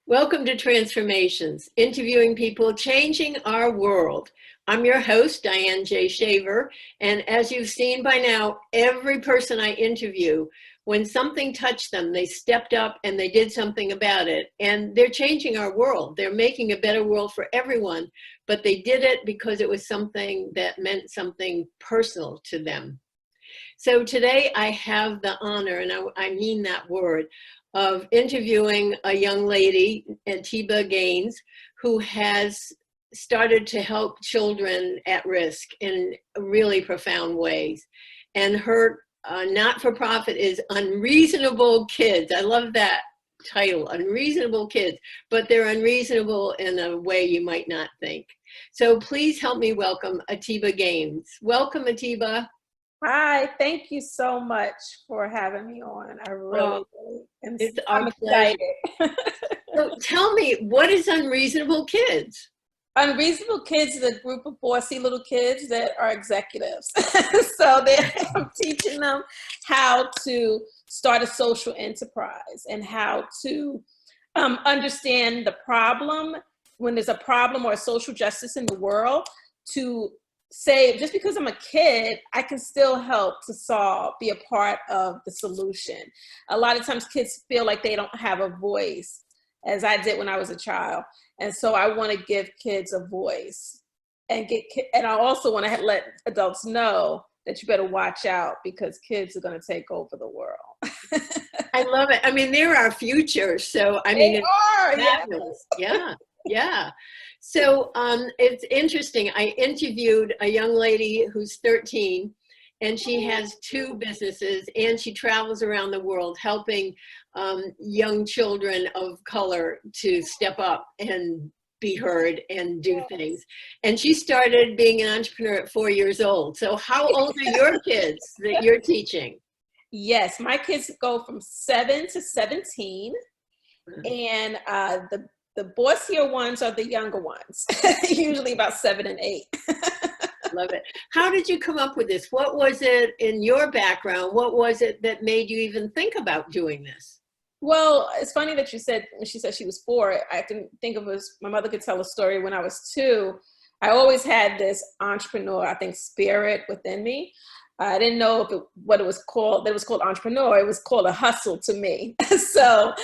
Welcome to Transformations, interviewing people changing our world. I'm your host, Diane J. Shaver, and as you've seen by now, every person I interview, when something touched them, they stepped up and they did something about it, and they're changing our world. They're making a better world for everyone, but they did it because it was something that meant something personal to them. So today I have the honor, and I mean that word, of interviewing a young lady, Ateba Gaines, who has started to help children at risk in really profound ways. And her not-for-profit is Unreasonable Kids. I love that title, Unreasonable Kids, but they're unreasonable in a way you might not think. So please help me welcome Ateba Gaines. Welcome, Ateba. Hi, thank you so much for having me on. I really am. It's our pleasure. Excited. So tell me, what is Unreasonable Kids? Unreasonable Kids is a group of bossy little kids that are executives. I'm teaching them how to start a social enterprise and how to understand the problem when there's a problem or a social justice in the world, to say, just because I'm a kid, I can still help to solve, be a part of the solution. A lot of times kids feel like they don't have a voice, as I did when I was a child. And so I want to give kids a voice, and I also want to let adults know that you better watch out, because kids are going to take over the world. I love it. I mean, they're our future. So, I mean, it's yeah. So it's interesting. I interviewed a young lady who's 13, and she has two businesses, and she travels around the world helping young children of color to step up and be heard and do things. And she started being an entrepreneur at 4 years old. So how old are your kids that you're teaching? Yes, my kids go from 7 to 17, and the bossier ones are the younger ones, usually about 7 and 8. Love it. How did you come up with this? What was it in your background? What was it that made you even think about doing this? Well, it's funny that you said, when she said she was 4, I can think of as, my mother could tell a story when I was 2. I always had this entrepreneur, I think, spirit within me. I didn't know what it was called, that it was called entrepreneur. It was called a hustle to me. So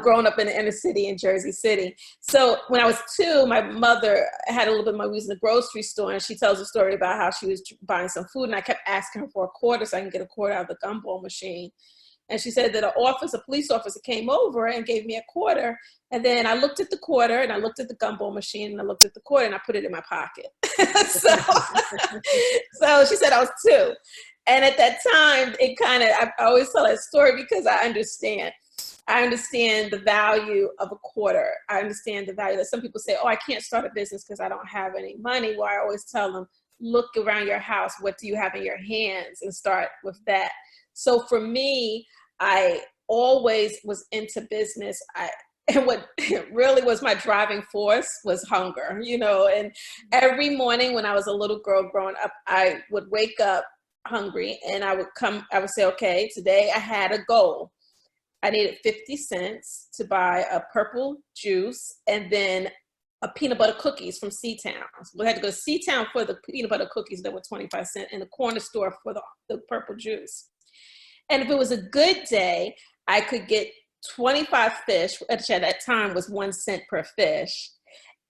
growing up in the inner city in Jersey City. So when I was 2, my mother had a little bit of money. We was in the grocery store, and she tells a story about how she was buying some food, and I kept asking her for a quarter so I can get a quarter out of the gumball machine. And she said that a police officer came over and gave me a quarter. And then I looked at the quarter, and I looked at the gumball machine, and I looked at the quarter, and I put it in my pocket. So she said I was 2. And at that time, I always tell that story because I understand the value of a quarter. I understand the value that some people say, oh, I can't start a business because I don't have any money. Well, I always tell them, look around your house. What do you have in your hands? And start with that. So for me, I always was into business. And what really was my driving force was hunger, and every morning when I was a little girl growing up, I would wake up hungry, and I would say, okay, today I had a goal. I needed 50 cents to buy a purple juice and then a peanut butter cookies from C-Town. So we had to go to C-Town for the peanut butter cookies that were 25 cents, and the corner store for the purple juice. And if it was a good day, I could get 25 fish, which at that time was 1 cent per fish.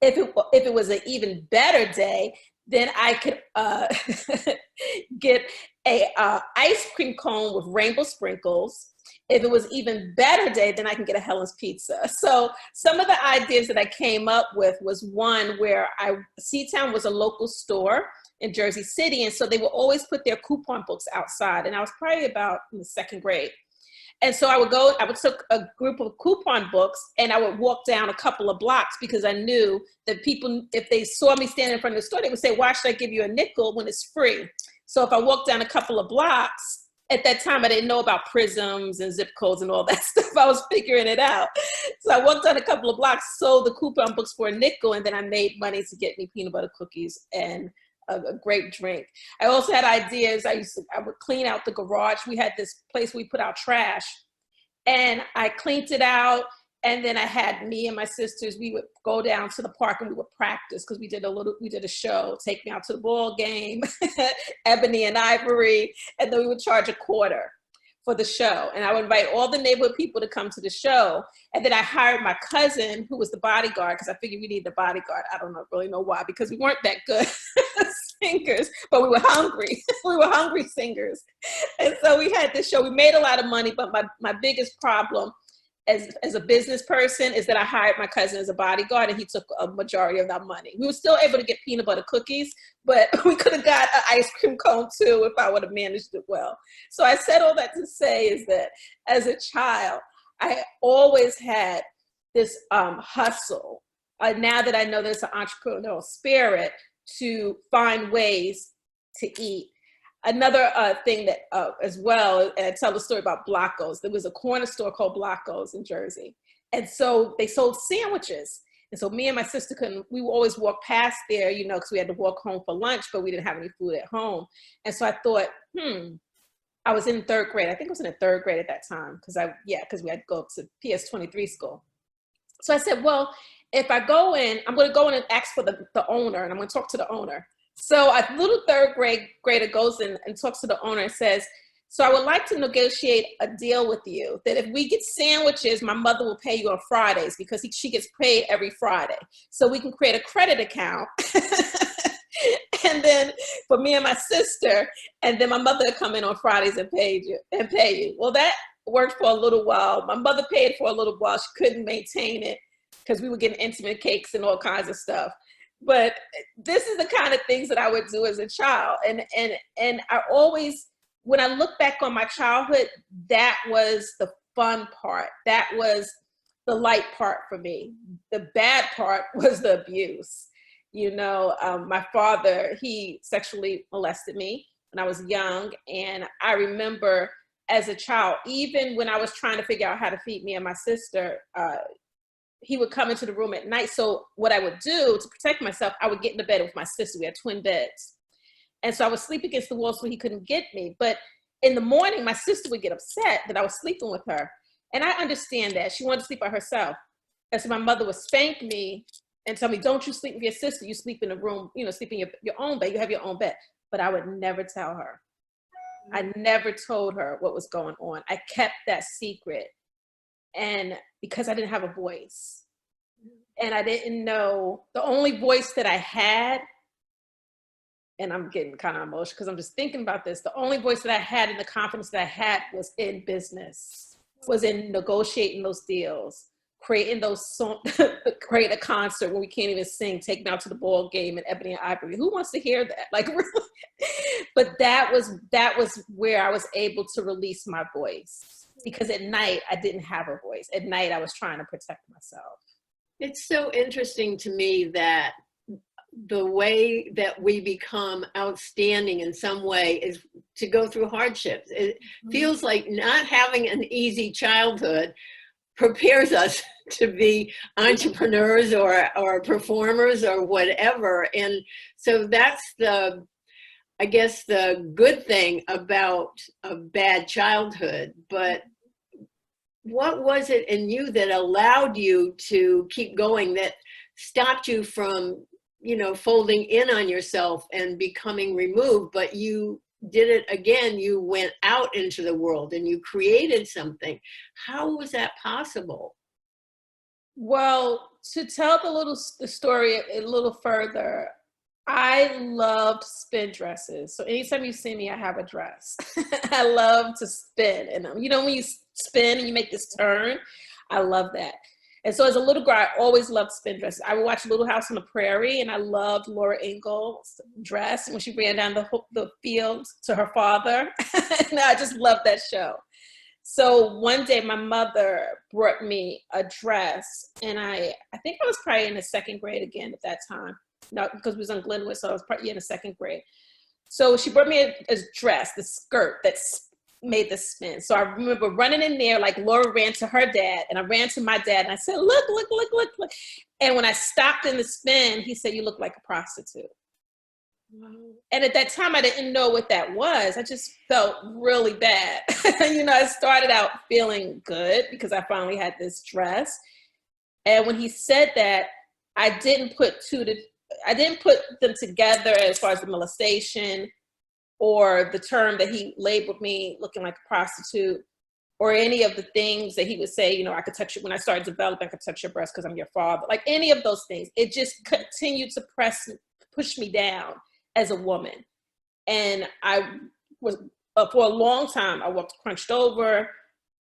If it was an even better day, then I could get a ice cream cone with rainbow sprinkles. If it was even better day, then I can get a Helen's Pizza. So some of the ideas that I came up with was one where C-Town was a local store in Jersey City. And so they would always put their coupon books outside. And I was probably about in the 2nd grade. And so I would take a group of coupon books, and I would walk down a couple of blocks, because I knew that people, if they saw me standing in front of the store, they would say, why should I give you a nickel when it's free? So if I walked down a couple of blocks, at that time, I didn't know about prisms and zip codes and all that stuff. I was figuring it out. So I walked down a couple of blocks, sold the coupon books for a nickel, and then I made money to get me peanut butter cookies and a great drink. I also had ideas. I would clean out the garage. We had this place we put out trash, and I cleaned it out, And then I had me and my sisters, we would go down to the park and we would practice because we did a show, Take Me Out to the Ball Game, Ebony and Ivory, and then we would charge $0.25 for the show. And I would invite all the neighborhood people to come to the show. And then I hired my cousin, who was the bodyguard, because I figured we needed a bodyguard. I don't really know why, because we weren't that good singers, but we were hungry. We were hungry singers. And so we had this show. We made a lot of money, but my biggest problem as a business person is that I hired my cousin as a bodyguard, and he took a majority of that money. We were still able to get peanut butter cookies, but we could have got an ice cream cone too if I would have managed it well. So I said all that to say is that as a child, I always had this hustle. Now that I know there's an entrepreneurial spirit, to find ways to eat. Another thing that as well, and I tell the story about Blocko's. There was a corner store called Blocko's in Jersey. And so they sold sandwiches. And so me and my sister we would always walk past there, you know, because we had to walk home for lunch, but we didn't have any food at home. And so I thought, I was in 3rd grade. I think I was in the 3rd grade at that time because we had to go to PS23 school. So I said, well, if I go in, I'm going to go in and ask for the owner, and I'm going to talk to the owner. So a little 3rd grader goes in and talks to the owner and says, so I would like to negotiate a deal with you that if we get sandwiches, my mother will pay you on Fridays because she gets paid every Friday. So we can create a credit account. And then for me and my sister, and then my mother would come in on Fridays and pay you. Well, that worked for a little while. My mother paid for a little while. She couldn't maintain it because we were getting intimate cakes and all kinds of stuff. But this is the kind of things that I would do as a child. And I always, when I look back on my childhood, that was the fun part. That was the light part for me. The bad part was the abuse. You know, my father, he sexually molested me when I was young. And I remember as a child, even when I was trying to figure out how to feed me and my sister, he would come into the room at night. So what I would do to protect myself, I would get into bed with my sister. We had twin beds. And so I would sleep against the wall so he couldn't get me. But in the morning, my sister would get upset that I was sleeping with her. And I understand that. She wanted to sleep by herself. And so my mother would spank me and tell me, don't you sleep with your sister. You sleep in a room, you know, sleep in your own bed. You have your own bed. But I would never tell her. I never told her what was going on. I kept that secret. And because I didn't have a voice, and I didn't know, the only voice that I had, and I'm getting kind of emotional because I'm just thinking about this, the only voice that I had and the confidence that I had was in business, was in negotiating those deals, creating those songs, create a concert when we can't even sing, Take Me Out to the Ball Game and Ebony and Ivory. Who wants to hear that? Like, really? But that was where I was able to release my voice. Because at night, I didn't have a voice. At night, I was trying to protect myself. It's so interesting to me that the way that we become outstanding in some way is to go through hardships. It feels like not having an easy childhood prepares us to be entrepreneurs or performers or whatever. And so that's I guess the good thing about a bad childhood. But what was it in you that allowed you to keep going, that stopped you from, you know, folding in on yourself and becoming removed, but you did it again? You went out into the world and you created something. How was that possible? Well, to tell the story a little further, I loved spin dresses. So anytime you see me, I have a dress. I love to spin. And you know, when you spin and you make this turn, I love that. And so as a little girl, I always loved spin dresses. I would watch Little House on the Prairie, and I loved Laura Ingalls' dress when she ran down the field to her father. And I just loved that show. So one day my mother brought me a dress, and I think I was probably in the 2nd grade again at that time. No, because we was on Glenwood, so I was probably in the 2nd grade. So she brought me a dress, the skirt that's made the spin. So I remember running in there like Laura ran to her dad, and I ran to my dad, and I said, look, look, look, look, look. And when I stopped in the spin, he said, you look like a prostitute. And at that time, I didn't know what that was. I just felt really bad. I started out feeling good because I finally had this dress. And when he said that, I didn't put them together as far as the molestation or the term that he labeled me looking like a prostitute, or any of the things that he would say, I could touch you when I started developing, I could touch your breast because I'm your father. Like any of those things. It just continued to push me down as a woman. And I was, for a long time, I walked crunched over.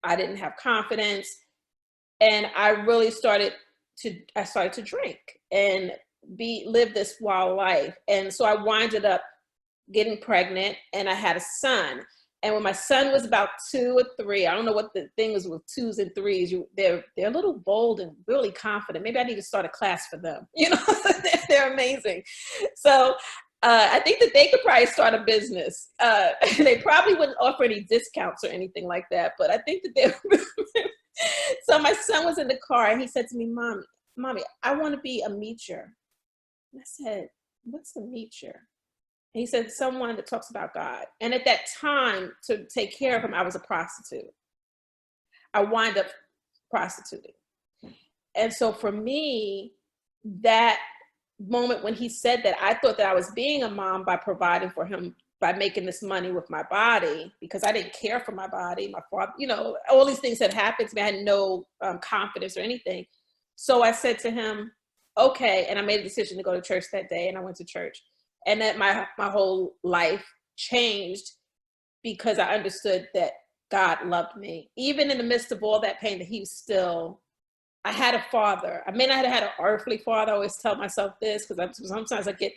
I didn't have confidence. And I really started to drink and live this wild life. And so I winded up getting pregnant, and I had a son. And when my son was about 2 or 3, I don't know what the thing is with 2s and 3s. They're a little bold and really confident. Maybe I need to start a class for them. They're amazing. So I think that they could probably start a business. They probably wouldn't offer any discounts or anything like that, but I think that they're. So my son was in the car and he said to me, Mommy, I want to be a meacher. And I said, what's a meacher? And he said, someone that talks about God. And at that time, to take care of him, I was a prostitute. I wind up prostituting. And so for me, that moment when he said that, I thought that I was being a mom by providing for him, by making this money with my body, because I didn't care for my body. My father, all these things had happened to me. I had no confidence or anything. So I said to him, okay. And I made a decision to go to church that day, and I went to church. And that my whole life changed because I understood that God loved me. Even in the midst of all that pain, that he was still, I had a father. I may not have had an earthly father. I always tell myself this because sometimes I get,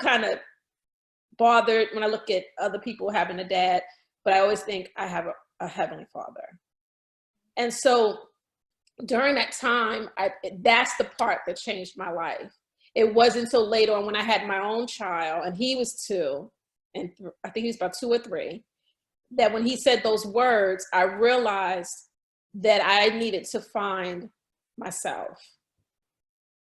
kind of bothered when I look at other people having a dad, but I always think I have a heavenly father. And so during that time, that's the part that changed my life. It wasn't until later on when I had my own child, and he was 2, and I think he was about 2 or 3, that when he said those words, I realized that I needed to find myself.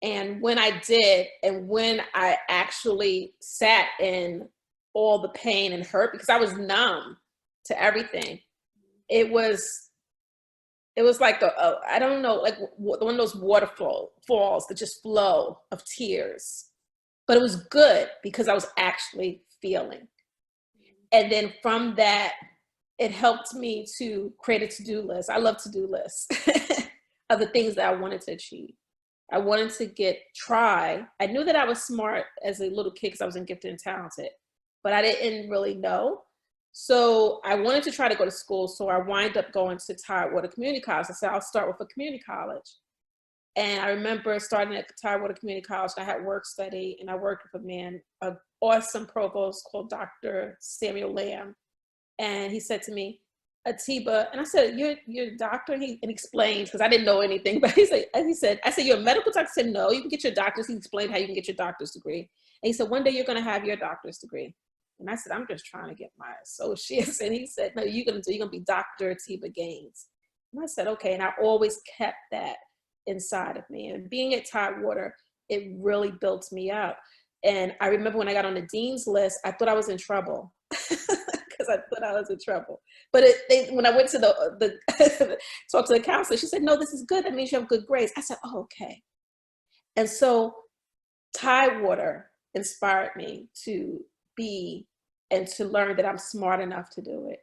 And when I did, and when I actually sat in all the pain and hurt, because I was numb to everything, it was like I don't know, like one of those falls that just flow of tears. But it was good because I was actually feeling. And then from that, it helped me to create a to-do list. I love to-do lists of the things that I wanted to achieve. I wanted to try. I knew that I was smart as a little kid because I was gifted and talented, but I didn't really know. So I wanted to try to go to school. So I wind up going to Tidewater Community College. I said, I'll start with a community college. And I remember starting at Tidewater Community College. I had work study, and I worked with a man, an awesome provost called Dr. Samuel Lamb. And he said to me, Ateba, and I said, you're a doctor? And he explained, because I didn't know anything, but I said, you're a medical doctor? I said, no, you can get your doctor's. He explained how you can get your doctor's degree. And he said, one day you're going to have your doctor's degree. And I said, I'm just trying to get my associates. And he said, no, you're going to be Dr. Ateba Gaines. And I said, okay. And I always kept that inside of me. And being at Tidewater, it really built me up. And I remember when I got on the dean's list, I thought I was in trouble. Because I thought I was in trouble. But when I went to the talk to the counselor, she said, no, this is good. That means you have good grades. I said, oh, okay. And so Tidewater inspired me to be and to learn that I'm smart enough to do it.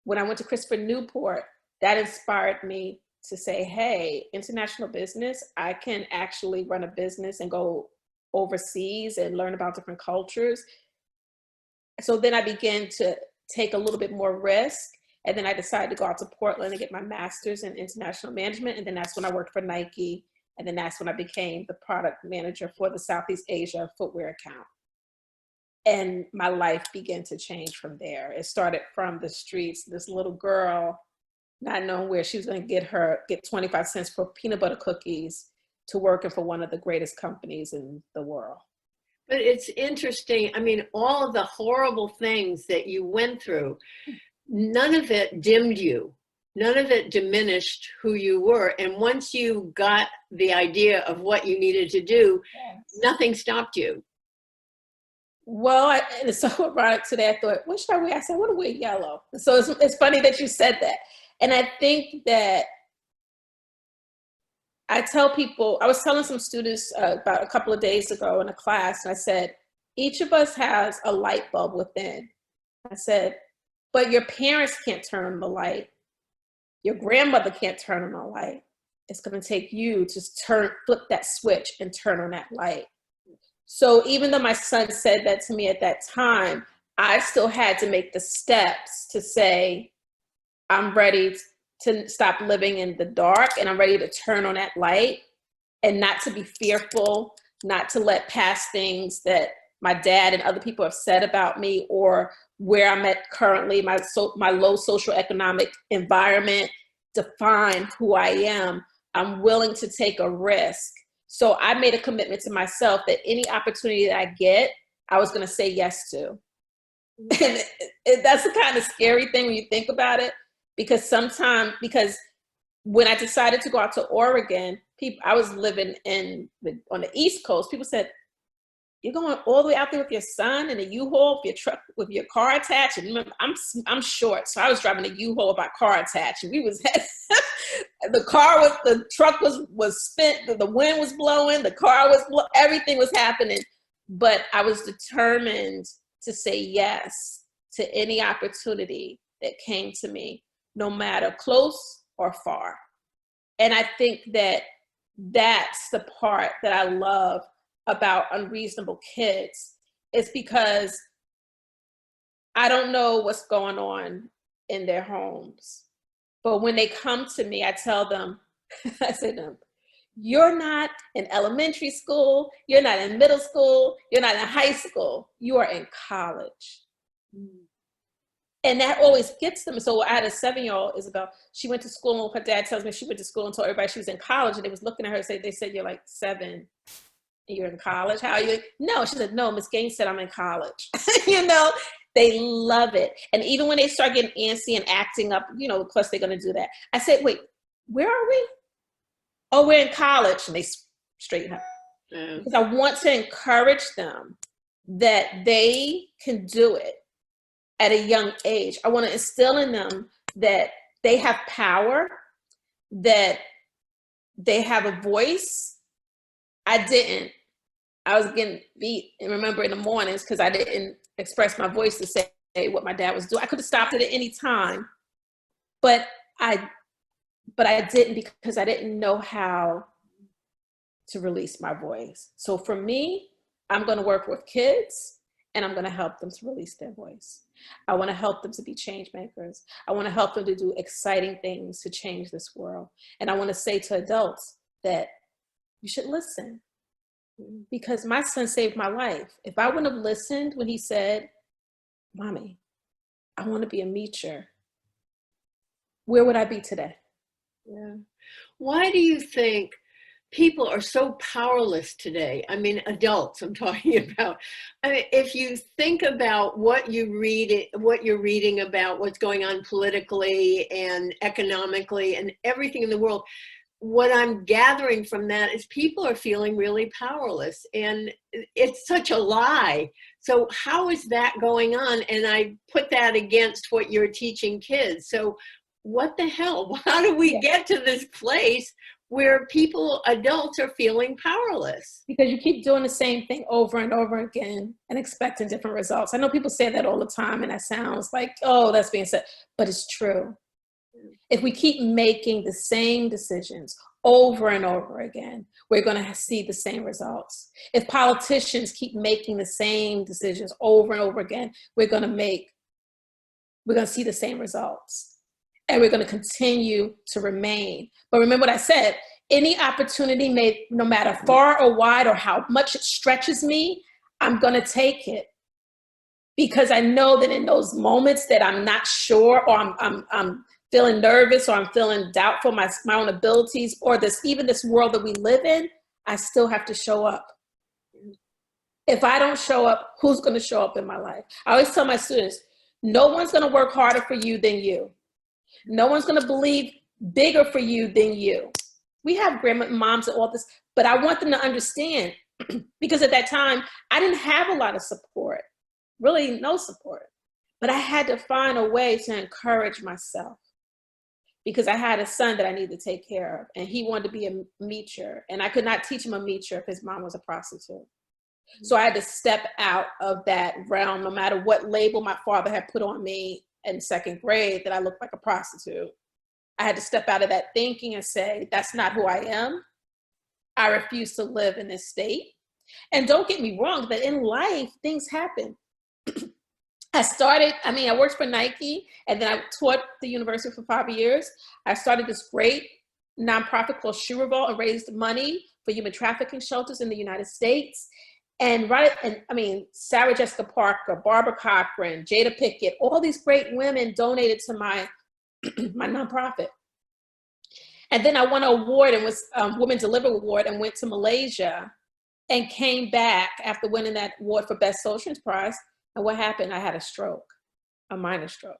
When I went to Christopher Newport, that inspired me to say, hey, international business, I can actually run a business and go overseas and learn about different cultures. So then I began to take a little bit more risk. And then I decided to go out to Portland and get my master's in international management. And then that's when I worked for Nike. And then that's when I became the product manager for the Southeast Asia footwear account. And my life began to change from there. It started from the streets, this little girl, not knowing where she was going to get 25 cents for peanut butter cookies, to working for one of the greatest companies in the world. But it's interesting. I mean, all of the horrible things that you went through, none of it dimmed you. None of it diminished who you were. And once you got the idea of what you needed to do, nothing stopped you. Well, and it's so ironic today. I thought, what should I wear? I said, I want to wear yellow. So it's funny that you said that. And I think that I tell people, I was telling some students about a couple of days ago in a class, and I said, each of us has a light bulb within. I said, but your parents can't turn on the light. Your grandmother can't turn on the light. It's going to take you to flip that switch and turn on that light. So even though my son said that to me at that time, I still had to make the steps to say, I'm ready to stop living in the dark, and I'm ready to turn on that light, and not to be fearful, not to let past things that my dad and other people have said about me, or where I'm at currently, my low social economic environment, define who I am. I'm willing to take a risk. So I made a commitment to myself that any opportunity that I get, I was going to say yes to. And that's the kind of scary thing when you think about it, because when I decided to go out to Oregon, I was living on the East Coast. People said, you're going all the way out there with your son in a U-Haul, with your truck, with your car attached. And remember, I'm short, so I was driving a U-Haul with my car attached, and we was the truck was spent, the wind was blowing, everything was happening. But I was determined to say yes to any opportunity that came to me, no matter close or far. And I think that that's the part that I love about Unreasonable Kids. It's because I don't know what's going on in their homes. But when they come to me, I tell them, I say to them, you're not in elementary school, you're not in middle school, you're not in high school, you are in college. And that always gets them. So I had a 7-year-old, Isabel, she went to school, and her dad tells me she went to school and told everybody she was in college, and they was looking at her and they said, you're like 7, and you're in college? How are you? No, she said, no, Miss Gaines said I'm in college. They love it. And even when they start getting antsy and acting up, of course they're going to do that. I said, wait, where are we? Oh, we're in college. And they straighten up. Because I want to encourage them that they can do it at a young age. I want to instill in them that they have power, that they have a voice. I didn't. I was getting beat, and remember, in the mornings, because I didn't express my voice to say what my dad was doing. I could have stopped it at any time, but I didn't, because I didn't know how to release my voice. So for me, I'm going to work with kids, and I'm going to help them to release their voice. I want to help them to be change makers. I want to help them to do exciting things to change this world. And I want to say to adults that you should listen. Because my son saved my life. If I wouldn't have listened when he said, Mommy, I want to be a meacher, where would I be today? Yeah. Why do you think people are so powerless today? I mean, adults I'm talking about. I mean, if you think about what you're reading about what's going on politically and economically and everything in the world, what I'm gathering from that is people are feeling really powerless, and it's such a lie. So how is that going on? And I put that against what you're teaching kids. So what the hell? How do we get to this place where adults are feeling powerless? Because you keep doing the same thing over and over again and expecting different results. I know people say that all the time, and that sounds like, oh, that's being said, but it's true. If we keep making the same decisions over and over again, we're going to see the same results. If politicians keep making the same decisions over and over again, we're going to see the same results. And we're going to continue to remain. But remember what I said, any opportunity made, no matter far or wide or how much it stretches me, I'm going to take it. Because I know that in those moments that I'm not sure, or I'm feeling nervous, or I'm feeling doubtful my own abilities, or even this world that we live in, I still have to show up. If I don't show up, who's going to show up in my life? I always tell my students, no one's going to work harder for you than you. No one's going to believe bigger for you than you. We have grandma, moms, and all this, but I want them to understand Because at that time, I didn't have a lot of support, really no support. But I had to find a way to encourage myself because I had a son that I needed to take care of, and he wanted to be a meacher, and I could not teach him a meacher if his mom was a prostitute. So I had to step out of that realm, no matter what label my father had put on me in second grade that I looked like a prostitute. I had to step out of that thinking and say, that's not who I am. I refuse to live in this state. And don't get me wrong, that in life, things happen. I worked for Nike, and then I taught the university for 5 years. I started this great nonprofit called Shoe Revolt and raised money for human trafficking shelters in the United States. And Sarah Jessica Parker, Barbara Cochran, Jada Pickett, all these great women donated to my nonprofit. And then I won an award and was Women Deliver Award and went to Malaysia and came back after winning that award for Best Social Enterprise. And what happened? I had a stroke, a minor stroke.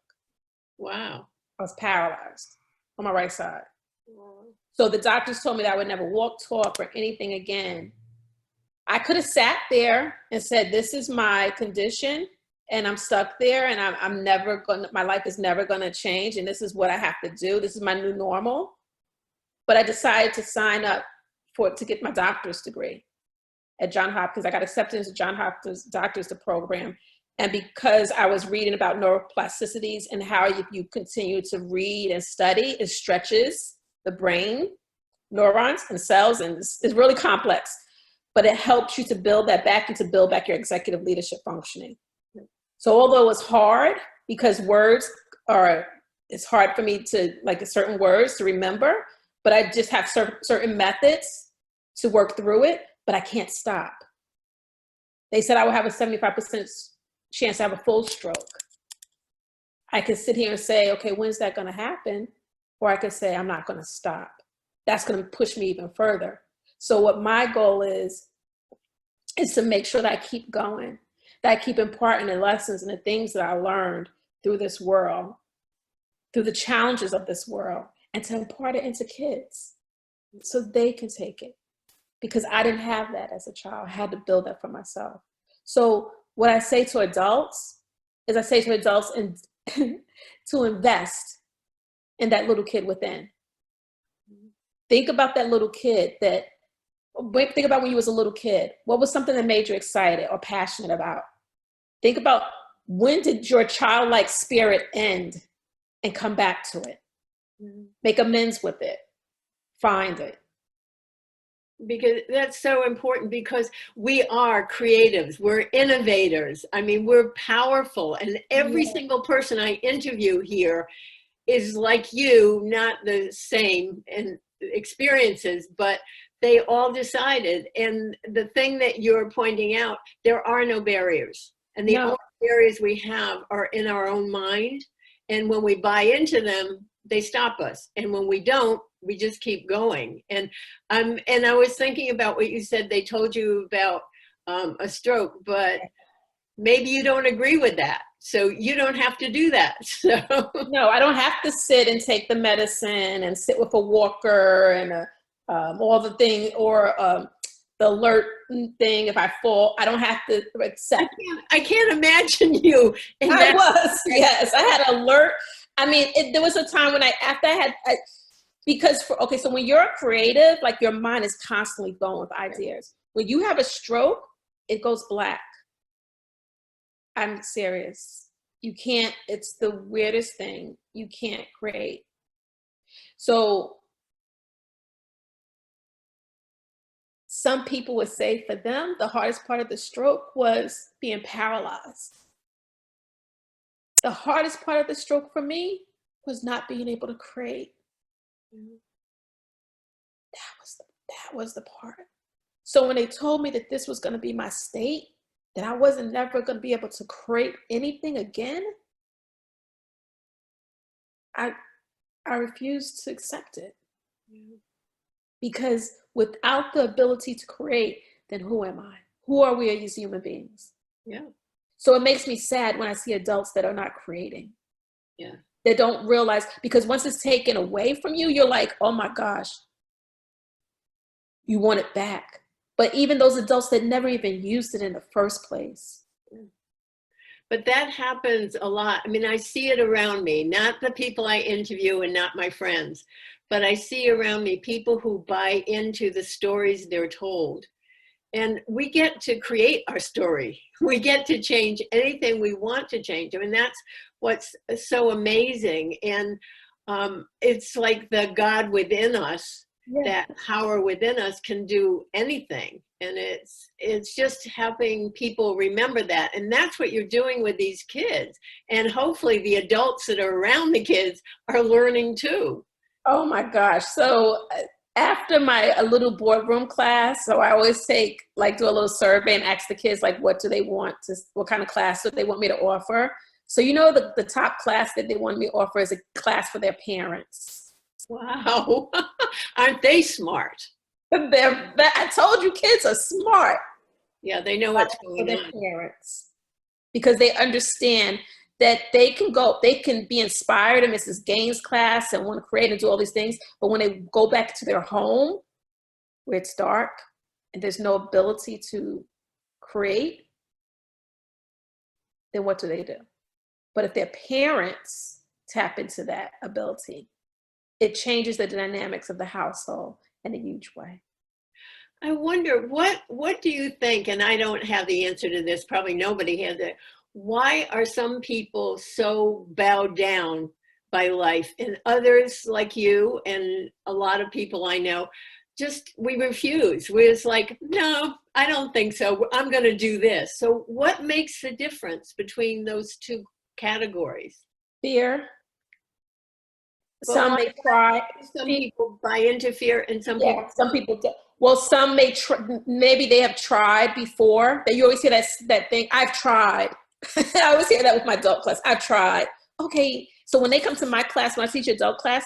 Wow. I was paralyzed on my right side. Wow. So the doctors told me that I would never walk, talk, or anything again. I could have sat there and said, this is my condition and I'm stuck there and my life is never gonna change and this is what I have to do. This is my new normal. But I decided to sign up to get my doctor's degree at Johns Hopkins. I got accepted into Johns Hopkins doctor's program. And because I was reading about neuroplasticities and how if you continue to read and study, it stretches the brain, neurons and cells, and it's really complex. But it helps you to build that back and to build back your executive leadership functioning. So although it was hard, because it's hard for me to, like certain words to remember, but I just have certain methods to work through it, but I can't stop. They said I would have a 75% chance to have a full stroke. I could sit here and say, okay, when's that gonna happen? Or I could say, I'm not gonna stop. That's gonna push me even further. So what my goal is to make sure that I keep going, that I keep imparting the lessons and the things that I learned through this world, through the challenges of this world, and to impart it into kids so they can take it. Because I didn't have that as a child. I had to build that for myself. So what I say to adults is and to invest in that little kid within. Think about that little kid think about when you was a little kid. What was something that made you excited or passionate about? Think about when did your childlike spirit end and come back to it? Make amends with it. Find it. Because that's so important, because we are creatives, we're innovators. I mean, we're powerful, and every single person I interview here is like you, not the same in experiences, but they all decided. And the thing that you're pointing out, there are no barriers. And the only barriers we have are in our own mind. And when we buy into them, they stop us. And when we don't, we just keep going. And I was thinking about what you said, they told you about a stroke, but maybe you don't agree with that. So you don't have to do that. So no, I don't have to sit and take the medicine and sit with a walker and all the thing, or the alert thing if I fall. I don't have to accept. I can't imagine you. Yes, I had alert. I mean, there was a time when so when you're creative, like your mind is constantly going with ideas. When you have a stroke, it goes black. I'm serious. You can't, it's the weirdest thing. You can't create. So some people would say for them, the hardest part of the stroke was being paralyzed. The hardest part of the stroke for me was not being able to create. That was the part. So when they told me that this was going to be my state, that I wasn't never going to be able to create anything again, I refused to accept it. Because without the ability to create, then who am I? Who are we as human beings? Yeah. So it makes me sad when I see adults that are not creating. Yeah. They don't realize, because once it's taken away from you, you're like, oh my gosh, you want it back. but even those adults that never even used it in the first place. But that happens a lot. I mean, I see it around me, not the people I interview and not my friends, but I see around me people who buy into the stories they're told. And we get to create our story. We get to change anything we want to change. I mean, that's what's so amazing. And it's like the God within us, that power within us can do anything. And it's just helping people remember that. And that's what you're doing with these kids. And hopefully the adults that are around the kids are learning too. Oh my gosh. So after a little boardroom class, so I always do a little survey and ask the kids, like, what kind of class do they want me to offer? So, the top class that they want me to offer is a class for their parents. Wow. Aren't they smart? I told you, kids are smart. Yeah, they know what's going on. Parents, because they understand that they can be inspired in Mrs. Gaines' class and want to create and do all these things, but when they go back to their home where it's dark and there's no ability to create, then what do? But if their parents tap into that ability, it changes the dynamics of the household in a huge way. I wonder, what do you think, and I don't have the answer to this, probably nobody has it, why are some people so bowed down by life, and others like you and a lot of people I know, we refuse. We're just like, no, I don't think so. I'm going to do this. So what makes the difference between those two categories? Fear. Some may try. Some people buy into fear, and some people do. Well, some maybe they have tried before. That you always hear that thing. I've tried. I always hear that with my adult class. I've tried. Okay, so when they come to my class, when I teach adult class,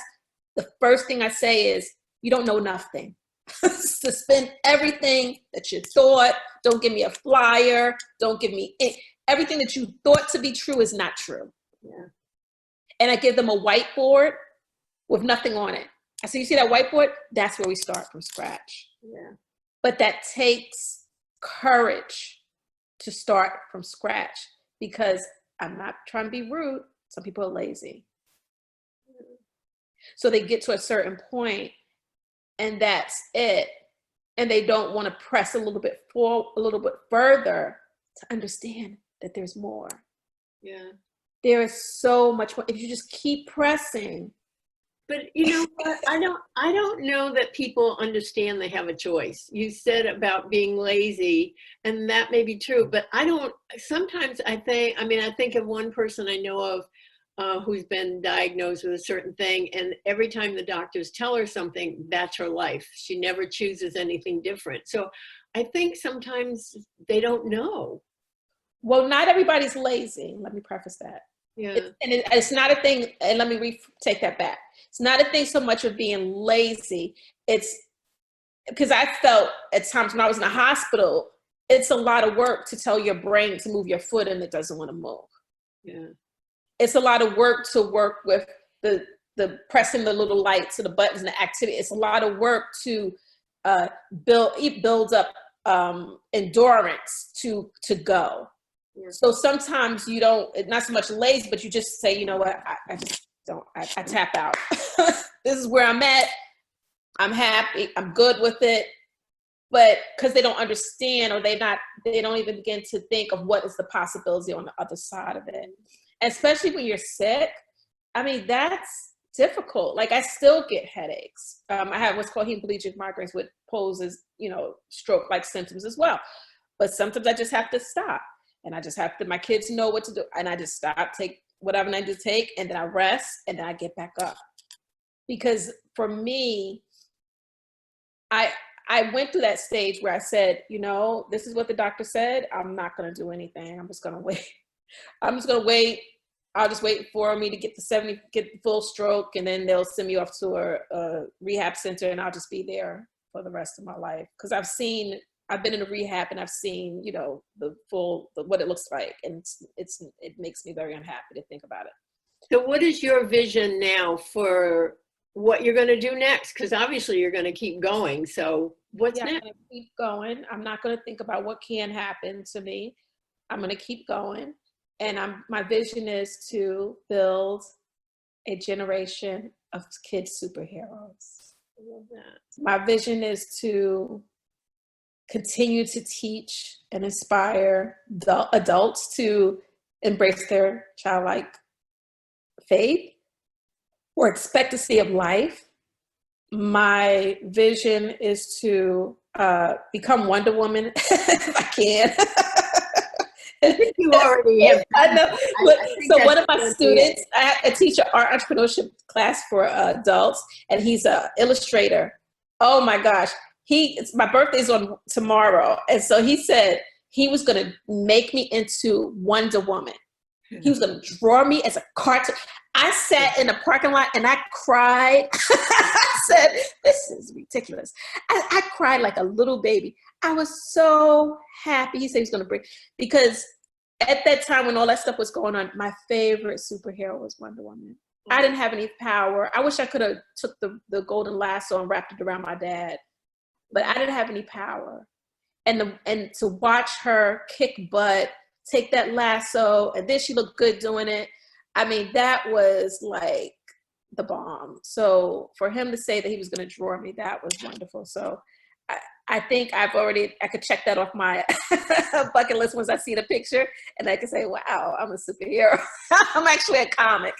the first thing I say is, you don't know nothing. Suspend everything that you thought. Don't give me a flyer. Don't give me everything that you thought to be true is not true. Yeah. And I give them a whiteboard with nothing on it. I say, you see that whiteboard? That's where we start from scratch. Yeah. But that takes courage to start from scratch, because I'm not trying to be rude. Some people are lazy. So they get to a certain point and that's it. And they don't want to press a little bit further to understand that there's more. Yeah. There is so much more if you just keep pressing. But you know what? I don't know that people understand they have a choice. You said about being lazy, and that may be true, but sometimes I think of one person I know of who's been diagnosed with a certain thing, and every time the doctors tell her something, that's her life. She never chooses anything different. So I think sometimes they don't know. Well, not everybody's lazy. Let me preface that. Yeah. It's not a thing, and let me take that back. It's not a thing so much of being lazy. It's because I felt at times when I was in the hospital, it's a lot of work to tell your brain to move your foot and it doesn't want to move. Yeah. It's a lot of work to work with the pressing the little lights and the buttons and the activity. It's a lot of work to build up endurance to go. Yeah. So sometimes you don't, not so much lazy, but you just say, you know what, I just don't, I tap out. This is where I'm at. I'm happy. I'm good with it. But because they don't understand, or they don't even begin to think of what is the possibility on the other side of it. And especially when you're sick, I mean, that's difficult. Like, I still get headaches. I have what's called hemiplegic migraines, which poses, stroke-like symptoms as well. But sometimes I just have to stop. And I just have to, my kids know what to do. And I just stop, take whatever I need to take, and then I rest, and then I get back up. Because for me, I went through that stage where I said, this is what the doctor said. I'm not going to do anything. I'm just going to wait. I'm just going to wait. I'll just wait for me to get the full stroke, and then they'll send me off to a rehab center, and I'll just be there for the rest of my life. Because I've been in a rehab, and I've seen, what it looks like. And it makes me very unhappy to think about it. So what is your vision now for what you're going to do next? Because obviously you're going to keep going. So What's Yeah, I'm next? gonna keep going. I'm not gonna think about what can happen to me. I'm gonna keep going. And my vision is to build a generation of kids superheroes. I love that. My vision is to continue to teach and inspire the adults to embrace their childlike faith or expectancy of life. My vision is to become Wonder Woman if I can. I think you already have. I know. I think So that's one of my going to be it. students, I teach an art entrepreneurship class for adults, and he's an illustrator. Oh my gosh, my birthday's on tomorrow, and so he said he was going to make me into Wonder Woman. He was going to draw me as a cartoon. I sat in the parking lot and I cried. I said, this is ridiculous. I cried like a little baby. I was so happy. He said he was going to bring, because at that time when all that stuff was going on, my favorite superhero was Wonder Woman. I didn't have any power. I wish I could have took the golden lasso and wrapped it around my dad, but I didn't have any power. And to watch her kick butt, take that lasso, and then she looked good doing it. I mean, that was like the bomb. So for him to say that he was going to draw me, that was wonderful. So I think I could check that off my bucket list once I see the picture, and I can say, wow, I'm a superhero. I'm actually a comic.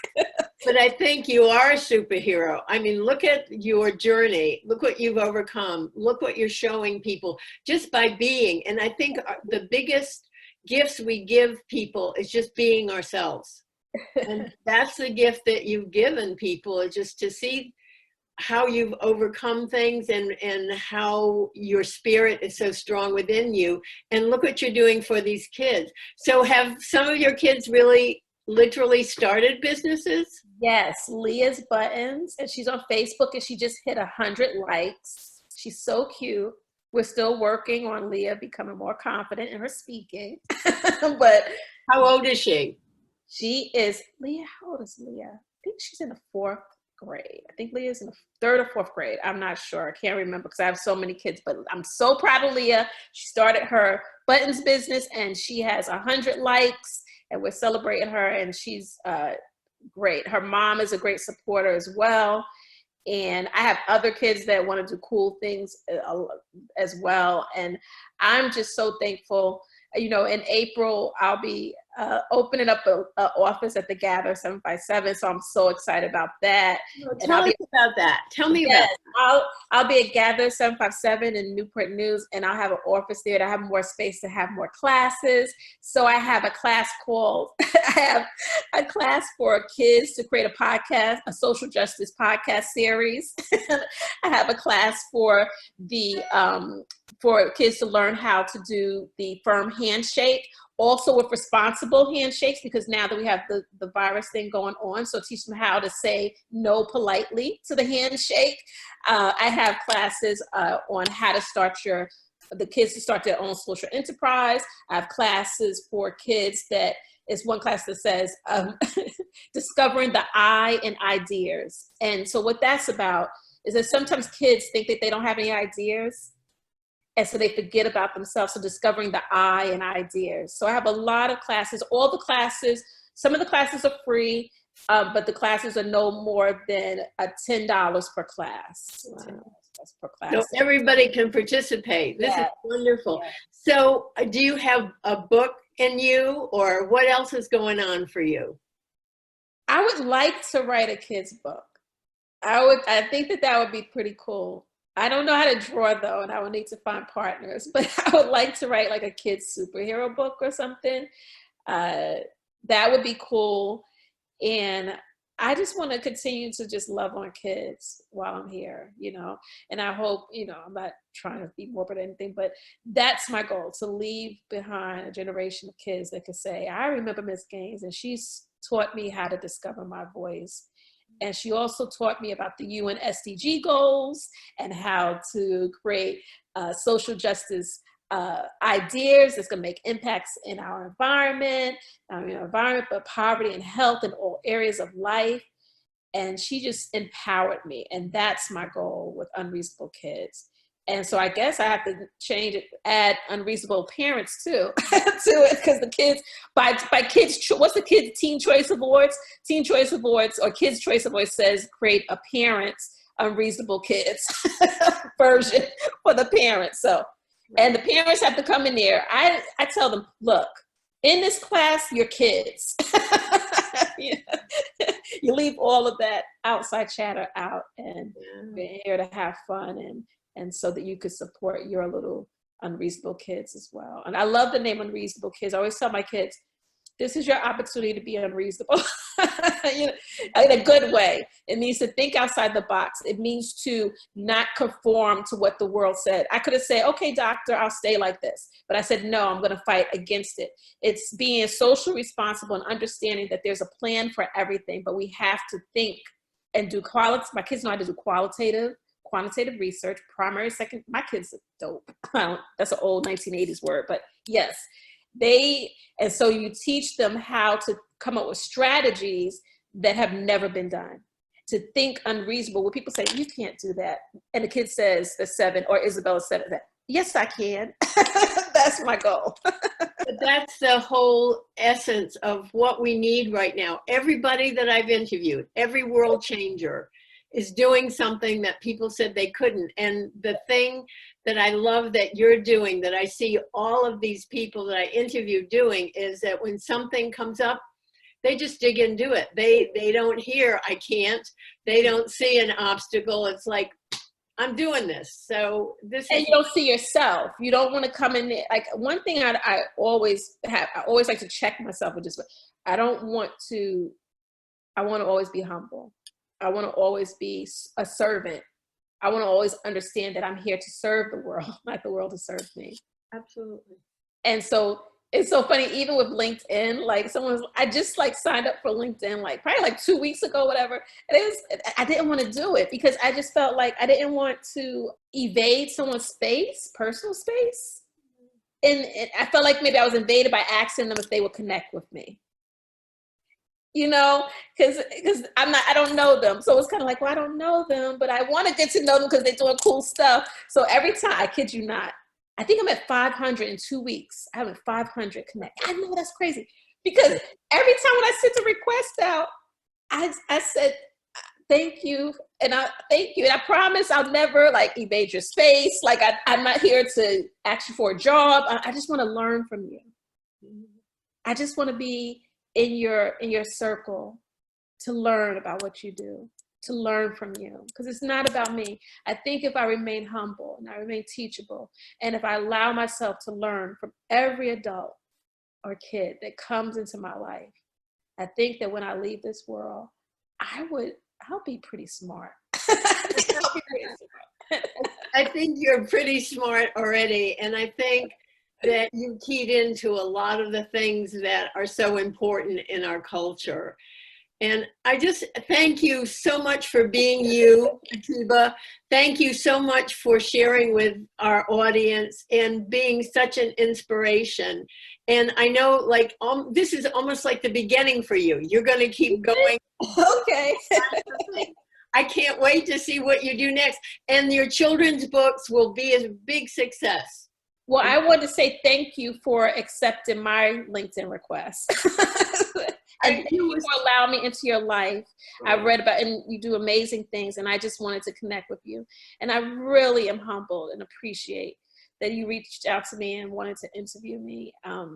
But I think you are a superhero. I mean, look at your journey. Look what you've overcome. Look what you're showing people just by being. And I think the biggest gifts we give people is just being ourselves. And that's the gift that you've given people, is just to see how you've overcome things and how your spirit is so strong within you. And look what you're doing for these kids. So have some of your kids really literally started businesses? Yes, Leah's Buttons, and she's on Facebook, and she just hit 100 likes. She's so cute. We're still working on Leah becoming more confident in her speaking. But How old is she? Leah, how old is Leah? I think she's in the 4th grade. I think Leah's in the 3rd or 4th grade. I'm not sure. I can't remember because I have so many kids, but I'm so proud of Leah. She started her buttons business and she has 100 likes, and we're celebrating her, and she's great. Her mom is a great supporter as well. And I have other kids that want to do cool things as well. And I'm just so thankful. You know, in April, I'll be opening up an office at the Gather 757. So I'm so excited about that. Well, tell us about that. Tell me about that. I'll be at Gather 757 in Newport News, and I'll have an office there to have more space to have more classes. So I have a class I have a class for kids to create a podcast, a social justice podcast series. I have a class for kids to learn how to do the firm handshake, also with responsible handshakes, because now that we have the virus thing going on, so teach them how to say no politely to the handshake. I have classes on how to start the kids to start their own social enterprise. I have classes for kids it's one class that says discovering the I in ideas. And so what that's about is that sometimes kids think that they don't have any ideas, and so they forget about themselves. So discovering the I in ideas. So I have a lot of classes. Some of the classes are free, but the classes are no more than $10 per class. Wow. Per class. So everybody can participate. This is wonderful. Yeah. So do you have a book in you, or what else is going on for you? I would like to write a kid's book. I think that would be pretty cool. I don't know how to draw though, and I would need to find partners, but I would like to write like a kid's superhero book or something. That would be cool. And I just want to continue to just love on kids while I'm here, you know, and I hope, you know, I'm not trying to be morbid or anything, but that's my goal, to leave behind a generation of kids that could say, I remember Miss Gaines, and she's taught me how to discover my voice. And she also taught me about the UN SDG goals and how to create social justice ideas that's going to make impacts in our environment, but poverty and health in all areas of life. And she just empowered me. And that's my goal with Unreasonable Kids. And so I guess I have to change it, add unreasonable parents too, to it, because the kids, by kids, what's the kids' Teen Choice Awards? Teen Choice Awards or Kids' Choice Awards says create a parents' unreasonable kids version for the parents. So, and the parents have to come in there. I tell them, look, in this class, you're kids. Yeah. You leave all of that outside chatter out, and we're here to have fun, and so that you could support your little unreasonable kids as well. And I love the name Unreasonable Kids. I always tell my kids, this is your opportunity to be unreasonable. You know, in a good way. It means to think outside the box. It means to not conform to what the world said. I could have said, okay, doctor, I'll stay like this. But I said, no, I'm going to fight against it. It's being socially responsible and understanding that there's a plan for everything, but we have to think and do quality. My kids know how to do quantitative research, primary, second. My kids are dope. That's an old 1980s word, but yes. And so you teach them how to come up with strategies that have never been done, to think unreasonable. When people say, you can't do that, and the kid says, the 7, or Isabella said that, yes, I can. That's my goal. But that's the whole essence of what we need right now. Everybody that I've interviewed, every world changer, is doing something that people said they couldn't. And the thing that I love that you're doing, that I see all of these people that I interview doing, is that when something comes up, they just dig into it. They don't hear, I can't. They don't see an obstacle. It's like, I'm doing this. So this and you don't see yourself. You don't want to come in there. Like, one thing I always like to check myself with this. I want to always be humble. I want to always be a servant. I want to always understand that I'm here to serve the world, not the world to serve me. Absolutely. And so it's so funny, even with LinkedIn, like I just like signed up for LinkedIn, like probably like 2 weeks ago, whatever. And I didn't want to do it because I just felt like I didn't want to evade someone's space, personal space. And I felt like maybe I was invaded by asking them if they would connect with me. You know, because I don't know them. So it's kind of like, well, I don't know them, but I want to get to know them because they're doing cool stuff. So every time, I kid you not, I think I'm at 500 in 2 weeks. I have a 500 connect. I know, that's crazy. Because every time when I sent a request out, I said, thank you. And thank you. And I promise I'll never like evade your space. Like I'm not here to ask you for a job. I just want to learn from you. I just want to be in your circle to learn about what you do, to learn from you, because it's not about me. I think if I remain humble and I remain teachable, and if I allow myself to learn from every adult or kid that comes into my life, I think that when I leave this world, I'll be pretty smart. I think you're pretty smart already, and I think that you keyed into a lot of the things that are so important in our culture. And I just thank you so much for being you, Ateba. Thank you so much for sharing with our audience and being such an inspiration. And I know, like, this is almost like the beginning for you. You're going to keep going. Okay. I can't wait to see what you do next. And your children's books will be a big success. Well, I want to say thank you for accepting my LinkedIn request. And thank you for allowing me into your life. I've read about, and you do amazing things, and I just wanted to connect with you. And I really am humbled and appreciate that you reached out to me and wanted to interview me. I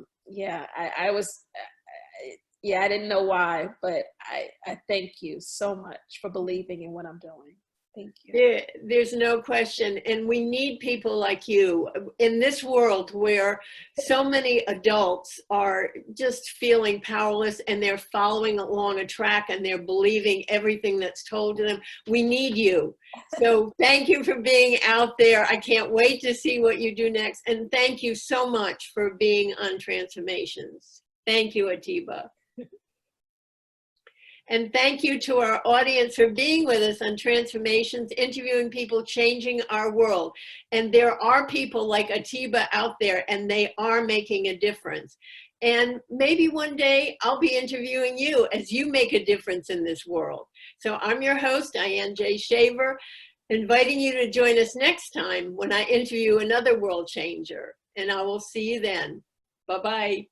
didn't know why, but I thank you so much for believing in what I'm doing. Thank you. There's no question. And we need people like you in this world where so many adults are just feeling powerless and they're following along a track and they're believing everything that's told to them. We need you. So thank you for being out there. I can't wait to see what you do next. And thank you so much for being on Transformations. Thank you, Ateba. And thank you to our audience for being with us on Transformations, interviewing people changing our world. And there are people like Ateba out there, and they are making a difference. And maybe one day I'll be interviewing you as you make a difference in this world. So I'm your host, Diane J. Shaver. Inviting you to join us next time when I interview another world changer. And I will see you then. Bye-bye.